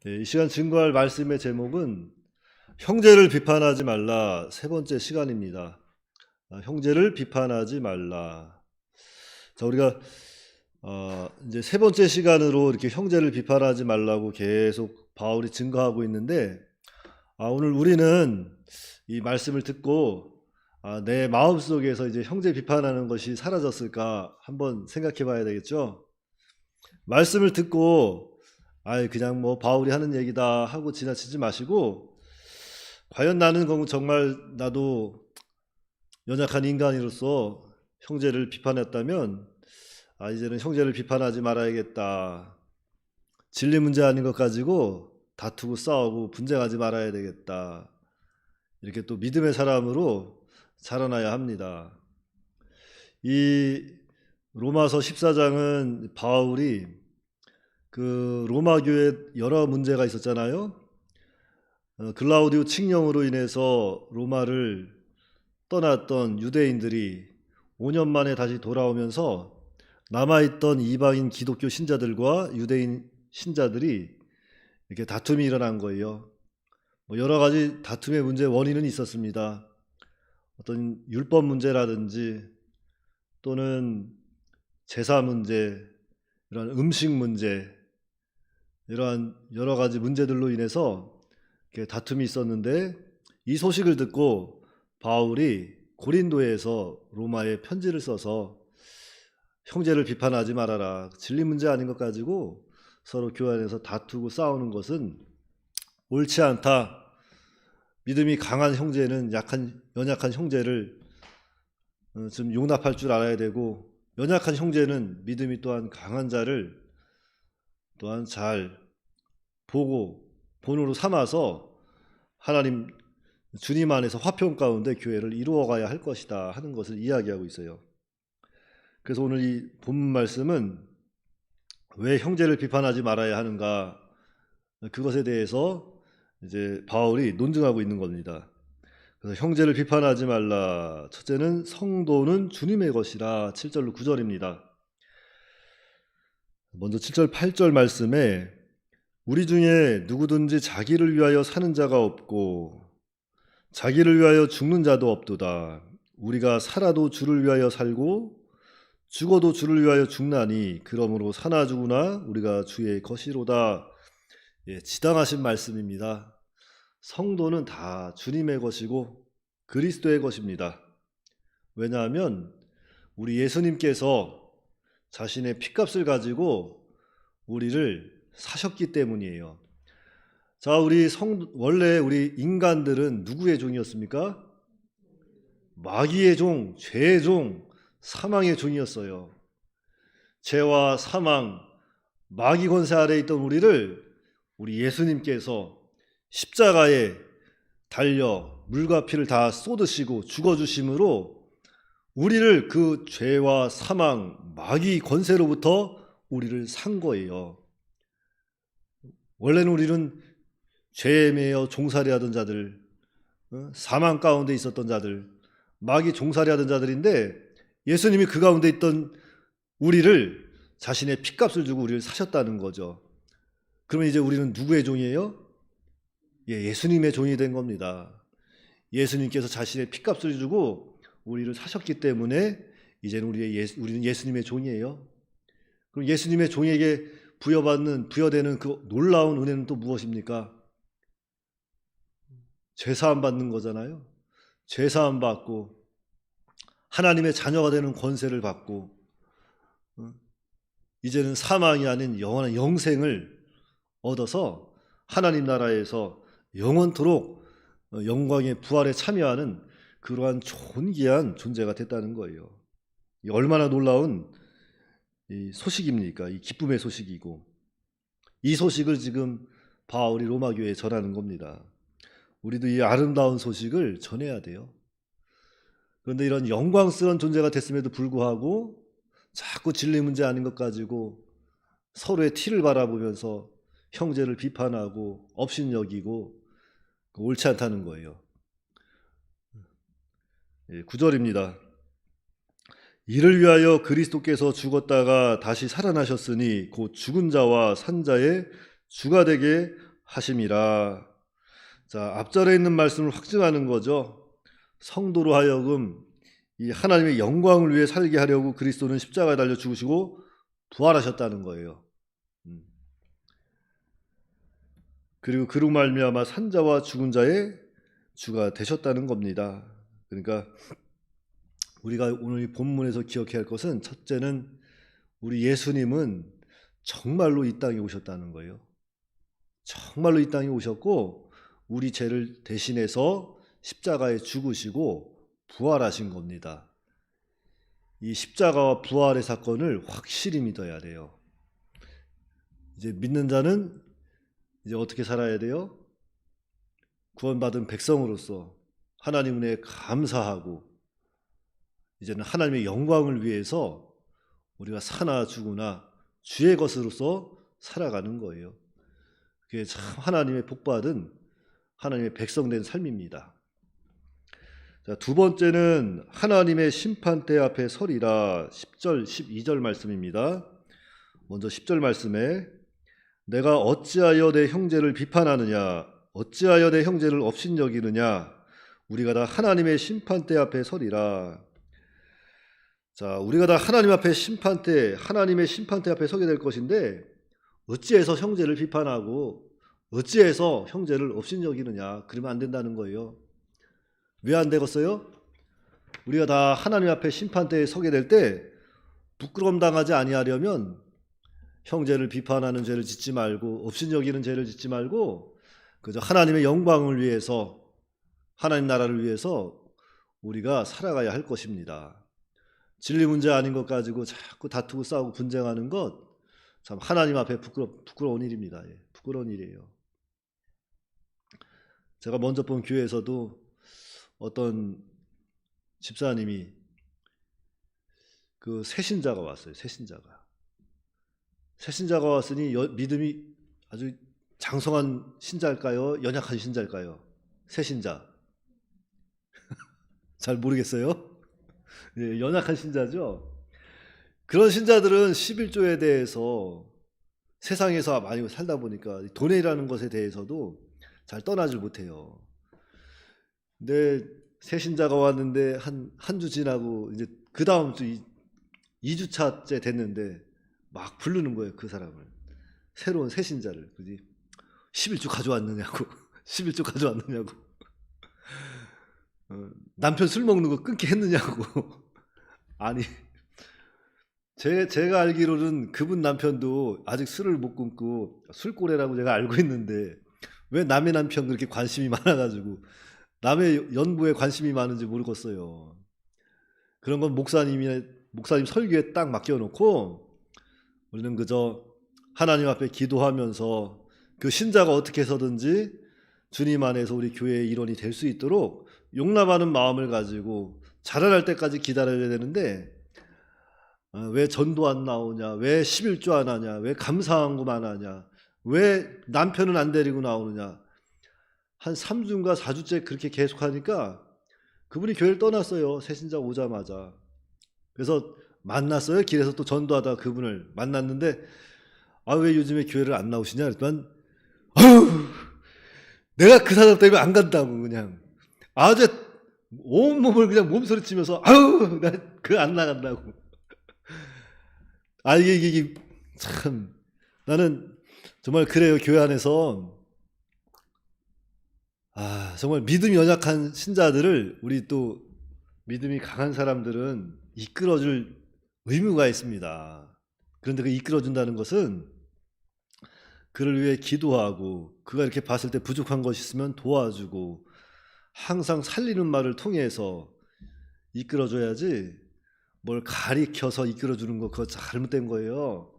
이 시간 증거할 말씀의 제목은 형제를 비판하지 말라, 세 번째 시간입니다. 형제를 비판하지 말라. 자, 우리가 이제 세 번째 시간으로 이렇게 형제를 비판하지 말라고 계속 바울이 증거하고 있는데, 오늘 우리는 이 말씀을 듣고 내 마음속에서 이제 형제 비판하는 것이 사라졌을까 한번 생각해 봐야 되겠죠. 말씀을 듣고 그냥 뭐 바울이 하는 얘기다 하고 지나치지 마시고, 과연 나는 정말 나도 연약한 인간으로서 형제를 비판했다면 이제는 형제를 비판하지 말아야겠다. 진리 문제 아닌 것 가지고 다투고 싸우고 분쟁하지 말아야 되겠다. 이렇게 또 믿음의 사람으로 자라나야 합니다. 이 로마서 14장은 바울이 그 로마 교회에 여러 문제가 있었잖아요. 글라우디오 칙령으로 인해서 로마를 떠났던 유대인들이 5년 만에 다시 돌아오면서 남아있던 이방인 기독교 신자들과 유대인 신자들이 이렇게 다툼이 일어난 거예요. 여러 가지 다툼의 문제 원인은 있었습니다. 어떤 율법 문제라든지 또는 제사 문제, 이런 음식 문제, 이러한 여러 가지 문제들로 인해서 이렇게 다툼이 있었는데, 이 소식을 듣고 바울이 고린도에서 로마에 편지를 써서 형제를 비판하지 말아라. 진리 문제 아닌 것 가지고 서로 교회 안에서 다투고 싸우는 것은 옳지 않다. 믿음이 강한 형제는 연약한 형제를 좀 용납할 줄 알아야 되고, 연약한 형제는 믿음이 또한 강한 자를 또한 잘 보고 본으로 삼아서 하나님 주님 안에서 화평 가운데 교회를 이루어가야 할 것이다 하는 것을 이야기하고 있어요. 그래서 오늘 이 본문 말씀은 왜 형제를 비판하지 말아야 하는가, 그것에 대해서 이제 바울이 논증하고 있는 겁니다. 그래서 형제를 비판하지 말라. 첫째는 성도는 주님의 것이라. 7절로 9절입니다. 먼저 7절 8절 말씀에 우리 중에 누구든지 자기를 위하여 사는 자가 없고 자기를 위하여 죽는 자도 없도다. 우리가 살아도 주를 위하여 살고 죽어도 주를 위하여 죽나니 그러므로 사나 죽으나 우리가 주의 것이로다. 지당하신 말씀입니다. 성도는 다 주님의 것이고 그리스도의 것입니다. 왜냐하면 우리 예수님께서 자신의 피값을 가지고 우리를 사셨기 때문이에요. 자, 원래 우리 인간들은 누구의 종이었습니까? 마귀의 종, 죄의 종, 사망의 종이었어요. 죄와 사망, 마귀 권세 아래에 있던 우리 예수님께서 십자가에 달려 물과 피를 다 쏟으시고 죽어주심으로 우리를 그 죄와 사망, 마귀 권세로부터 우리를 산 거예요. 원래는 우리는 죄에 매여 종살이하던 자들, 사망 가운데 있었던 자들, 마귀 종살이하던 자들인데, 예수님이 그 가운데 있던 우리를 자신의 피값을 주고 우리를 사셨다는 거죠. 그러면 이제 우리는 누구의 종이에요? 예수님의 종이 된 겁니다. 예수님께서 자신의 피값을 주고 우리를 사셨기 때문에 이제는 우리는 예수님의 종이에요. 그럼 예수님의 종에게 부여되는 그 놀라운 은혜는 또 무엇입니까? 죄사함 받는 거잖아요. 죄사함 받고 하나님의 자녀가 되는 권세를 받고 이제는 사망이 아닌 영원한 영생을 얻어서 하나님 나라에서 영원토록 영광의 부활에 참여하는 그러한 존귀한 존재가 됐다는 거예요. 얼마나 놀라운 이 소식입니까? 이 기쁨의 소식이고, 이 소식을 지금 바울이 로마 교회에 전하는 겁니다. 우리도 이 아름다운 소식을 전해야 돼요. 그런데 이런 영광스러운 존재가 됐음에도 불구하고 자꾸 진리 문제 아닌 것 가지고 서로의 티를 바라보면서 형제를 비판하고 업신여기고 옳지 않다는 거예요. 9절입니다. 이를 위하여 그리스도께서 죽었다가 다시 살아나셨으니 곧 죽은 자와 산 자의 주가 되게 하심이라. 자, 앞절에 있는 말씀을 확증하는 거죠. 성도로 하여금 이 하나님의 영광을 위해 살게 하려고 그리스도는 십자가에 달려 죽으시고 부활하셨다는 거예요. 그리고 그로 말미암아 산자와 죽은 자의 주가 되셨다는 겁니다. 그러니까 우리가 오늘 이 본문에서 기억해야 할 것은, 첫째는 우리 예수님은 정말로 이 땅에 오셨다는 거예요. 정말로 이 땅에 오셨고 우리 죄를 대신해서 십자가에 죽으시고 부활하신 겁니다. 이 십자가와 부활의 사건을 확실히 믿어야 돼요. 이제 믿는 자는 이제 어떻게 살아야 돼요? 구원받은 백성으로서 하나님 은혜에 감사하고 이제는 하나님의 영광을 위해서 우리가 사나 죽으나 주의 것으로서 살아가는 거예요. 그게 참 하나님의 복받은 하나님의 백성된 삶입니다. 자, 두 번째는 하나님의 심판대 앞에 서리라. 10절 12절 말씀입니다. 먼저 10절 말씀에 내가 어찌하여 내 형제를 비판하느냐, 어찌하여 내 형제를 업신여기느냐, 우리가 다 하나님의 심판대 앞에 서리라. 자, 우리가 다 하나님의 심판대 앞에 서게 될 것인데, 어찌해서 형제를 비판하고 어찌해서 형제를 업신여기느냐, 그러면 안 된다는 거예요. 왜 안 되겠어요? 우리가 다 하나님 앞에 심판대에 서게 될 때 부끄러움 당하지 아니하려면 형제를 비판하는 죄를 짓지 말고 업신여기는 죄를 짓지 말고 그저 하나님의 영광을 위해서, 하나님 나라를 위해서 우리가 살아가야 할 것입니다. 진리 문제 아닌 것 가지고 자꾸 다투고 싸우고 분쟁하는 것 참 하나님 앞에 부끄러운 일입니다. 예, 부끄러운 일이에요. 제가 먼저 본 교회에서도 어떤 집사님이 그 새신자가 왔어요. 새신자가 왔으니 믿음이 아주 장성한 신자일까요? 연약한 신자일까요? 새신자. 잘 모르겠어요. 예, 연약한 신자죠. 그런 신자들은 11조에 대해서 세상에서 많이 살다 보니까 돈이라는 것에 대해서도 잘 떠나질 못해요. 근데 새신자가 왔는데 한 주 지나고 이제 그 다음 주 2주차째 됐는데 막 부르는 거예요. 그 사람을, 새로운 새신자를. 그지? 11조 가져왔느냐고. 11조 가져왔느냐고. 남편 술 먹는 거 끊게 했느냐고. 아니, 제가 알기로는 그분 남편도 아직 술을 못 끊고 술꼬래라고 제가 알고 있는데 왜 남의 남편 그렇게 관심이 많아가지고 남의 연부에 관심이 많은지 모르겠어요. 그런 건 목사님 설교에 딱 맡겨놓고 우리는 그저 하나님 앞에 기도하면서 그 신자가 어떻게 해서든지 주님 안에서 우리 교회의 일원이 될 수 있도록 용납하는 마음을 가지고 자라날 때까지 기다려야 되는데, 왜 전도 안 나오냐, 왜 11조 안 하냐, 왜 감사한구만 하냐, 왜 남편은 안 데리고 나오느냐, 한 3주인가 4주째 그렇게 계속하니까 그분이 교회를 떠났어요. 새신자 오자마자. 그래서 만났어요. 길에서 또 전도하다가 그분을 만났는데, 왜 요즘에 교회를 안 나오시냐 그랬더니 내가 그 사람 때문에 안 간다고 그냥 아주 온몸을 그냥 몸소리치면서 나 그 안 나간다고. 이게 참, 나는 정말 그래요. 교회 안에서 정말 믿음이 연약한 신자들을 우리 또 믿음이 강한 사람들은 이끌어줄 의무가 있습니다. 그런데 그 이끌어준다는 것은 그를 위해 기도하고 그가 이렇게 봤을 때 부족한 것이 있으면 도와주고 항상 살리는 말을 통해서 이끌어줘야지, 뭘 가리켜서 이끌어주는 거 그거 잘못된 거예요.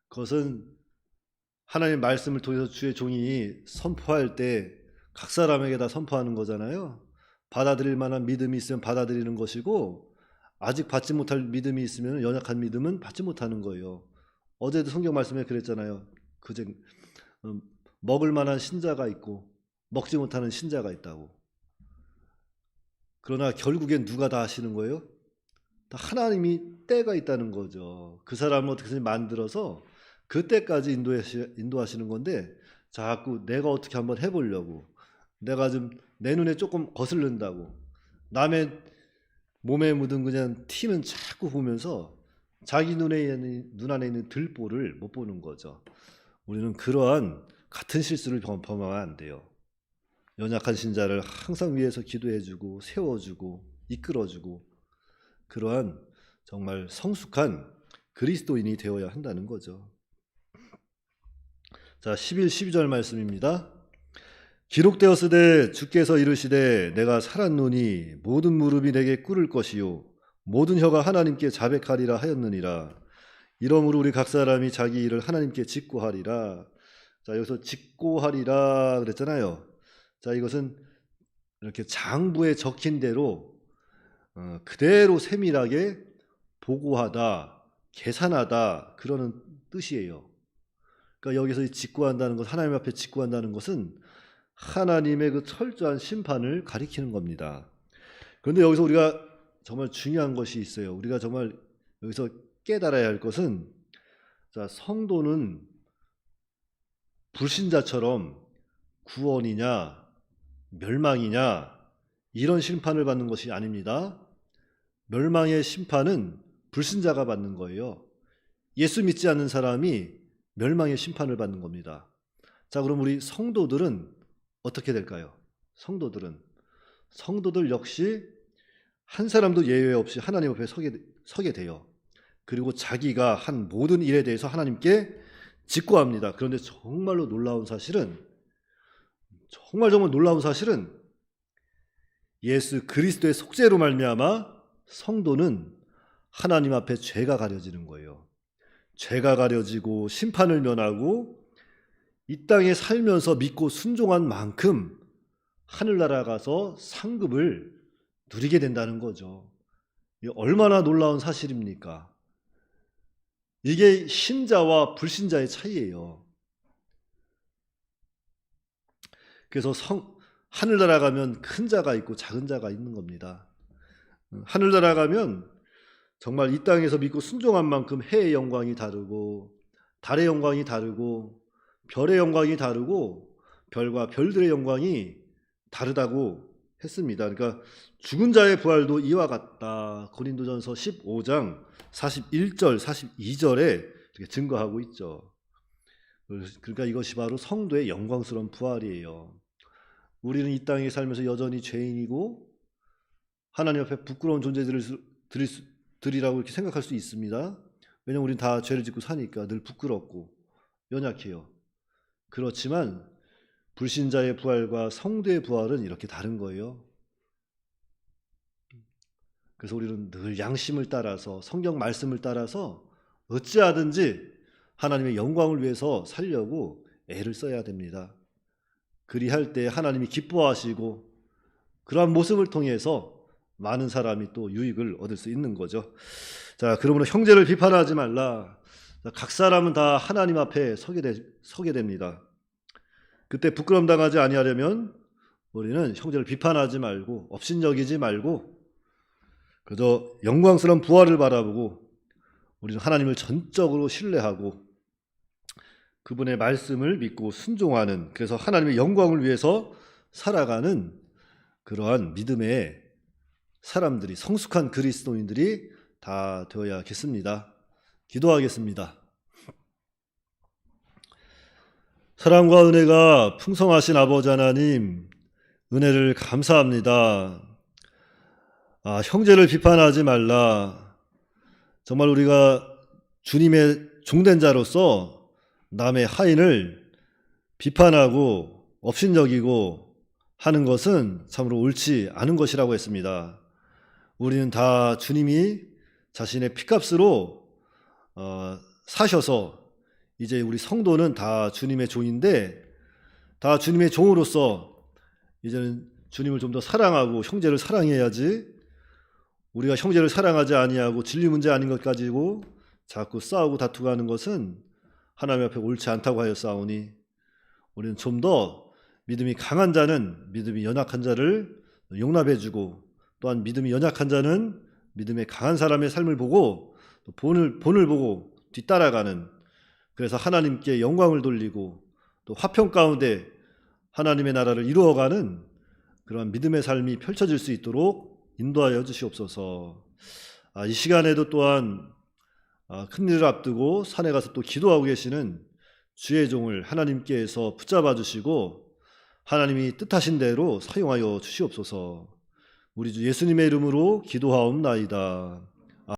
그것은 하나님의 말씀을 통해서 주의 종이 선포할 때 각 사람에게 다 선포하는 거잖아요. 받아들일 만한 믿음이 있으면 받아들이는 것이고 아직 받지 못할 믿음이 있으면, 연약한 믿음은 받지 못하는 거예요. 어제도 성경 말씀에 그랬잖아요. 그제 먹을 만한 신자가 있고 먹지 못하는 신자가 있다고. 그러나 결국엔 누가 다 하시는 거예요? 다 하나님이 때가 있다는 거죠. 그 사람을 어떻게 만들어서 그 때까지 인도하시는 건데 자꾸 내가 어떻게 한번 해보려고, 내가 좀 내 눈에 조금 거슬른다고 남의 몸에 묻은 그냥 티는 자꾸 보면서 자기 눈 안에 있는 들보를 못 보는 거죠. 우리는 그러한 같은 실수를 범하면 안 돼요. 연약한 신자를 항상 위해서 기도해주고 세워주고 이끌어주고, 그러한 정말 성숙한 그리스도인이 되어야 한다는 거죠. 자, 11, 12절 말씀입니다. 기록되었으되 주께서 이르시되 내가 살았노니 모든 무릎이 내게 꿇을 것이요 모든 혀가 하나님께 자백하리라 하였느니라. 이러므로 우리 각 사람이 자기 일을 하나님께 직고하리라. 자, 여기서 직고하리라 그랬잖아요. 자, 이것은 이렇게 장부에 적힌 대로 그대로 세밀하게 보고하다, 계산하다, 그러는 뜻이에요. 그러니까 여기서 직고한다는 것, 하나님 앞에 직고한다는 것은 하나님의 그 철저한 심판을 가리키는 겁니다. 그런데 여기서 우리가 정말 중요한 것이 있어요. 우리가 정말 여기서 깨달아야 할 것은, 자, 성도는 불신자처럼 구원이냐 멸망이냐 이런 심판을 받는 것이 아닙니다. 멸망의 심판은 불신자가 받는 거예요. 예수 믿지 않는 사람이 멸망의 심판을 받는 겁니다. 자, 그럼 우리 성도들은 어떻게 될까요? 성도들 역시 한 사람도 예외 없이 하나님 앞에 서게 돼요. 그리고 자기가 한 모든 일에 대해서 하나님께 직고합니다. 그런데 정말 놀라운 사실은 예수 그리스도의 속죄로 말미암아 성도는 하나님 앞에 죄가 가려지는 거예요. 죄가 가려지고 심판을 면하고 이 땅에 살면서 믿고 순종한 만큼 하늘나라 가서 상급을 누리게 된다는 거죠. 얼마나 놀라운 사실입니까? 이게 신자와 불신자의 차이예요. 그래서 하늘나라 가면 큰 자가 있고 작은 자가 있는 겁니다. 하늘나라 가면 정말 이 땅에서 믿고 순종한 만큼 해의 영광이 다르고 달의 영광이 다르고 별의 영광이 다르고 별과 별들의 영광이 다르다고 했습니다. 그러니까 죽은 자의 부활도 이와 같다. 고린도전서 15장 41절 42절에 이렇게 증거하고 있죠. 그러니까 이것이 바로 성도의 영광스러운 부활이에요. 우리는 이 땅에 살면서 여전히 죄인이고 하나님 앞에 부끄러운 존재들을 드리라고 이렇게 생각할 수 있습니다. 왜냐하면 우리는 다 죄를 짓고 사니까 늘 부끄럽고 연약해요. 그렇지만 불신자의 부활과 성도의 부활은 이렇게 다른 거예요. 그래서 우리는 늘 양심을 따라서 성경 말씀을 따라서 어찌하든지 하나님의 영광을 위해서 살려고 애를 써야 됩니다. 그리할 때 하나님이 기뻐하시고 그러한 모습을 통해서 많은 사람이 또 유익을 얻을 수 있는 거죠. 자, 그러므로 형제를 비판하지 말라. 각 사람은 다 하나님 앞에 서게 됩니다. 그때 부끄럼 당하지 아니하려면 우리는 형제를 비판하지 말고 업신여기지 말고 그저 영광스러운 부활을 바라보고 우리는 하나님을 전적으로 신뢰하고 그분의 말씀을 믿고 순종하는, 그래서 하나님의 영광을 위해서 살아가는 그러한 믿음의 사람들이, 성숙한 그리스도인들이 다 되어야겠습니다. 기도하겠습니다. 사랑과 은혜가 풍성하신 아버지 하나님, 은혜를 감사합니다. 형제를 비판하지 말라. 정말 우리가 주님의 종된 자로서 남의 하인을 비판하고 업신여기고 하는 것은 참으로 옳지 않은 것이라고 했습니다. 우리는 다 주님이 자신의 피값으로 사셔서 이제 우리 성도는 다 주님의 종인데, 다 주님의 종으로서 이제는 주님을 좀 더 사랑하고 형제를 사랑해야지, 우리가 형제를 사랑하지 아니하고 진리 문제 아닌 것 가지고 자꾸 싸우고 다투고 하는 것은 하나님 앞에 옳지 않다고 하였사오니, 우리는 좀 더 믿음이 강한 자는 믿음이 연약한 자를 용납해주고, 또한 믿음이 연약한 자는 믿음의 강한 사람의 삶을 보고 본을 보고 뒤따라가는, 그래서 하나님께 영광을 돌리고 또 또 화평 가운데 하나님의 나라를 이루어가는 그런 믿음의 삶이 펼쳐질 수 있도록 인도하여 주시옵소서. 이 시간에도 또한 큰 일을 앞두고 산에 가서 또 기도하고 계시는 주의 종을 하나님께서 붙잡아 주시고 하나님이 뜻하신 대로 사용하여 주시옵소서. 우리 주 예수님의 이름으로 기도하옵나이다.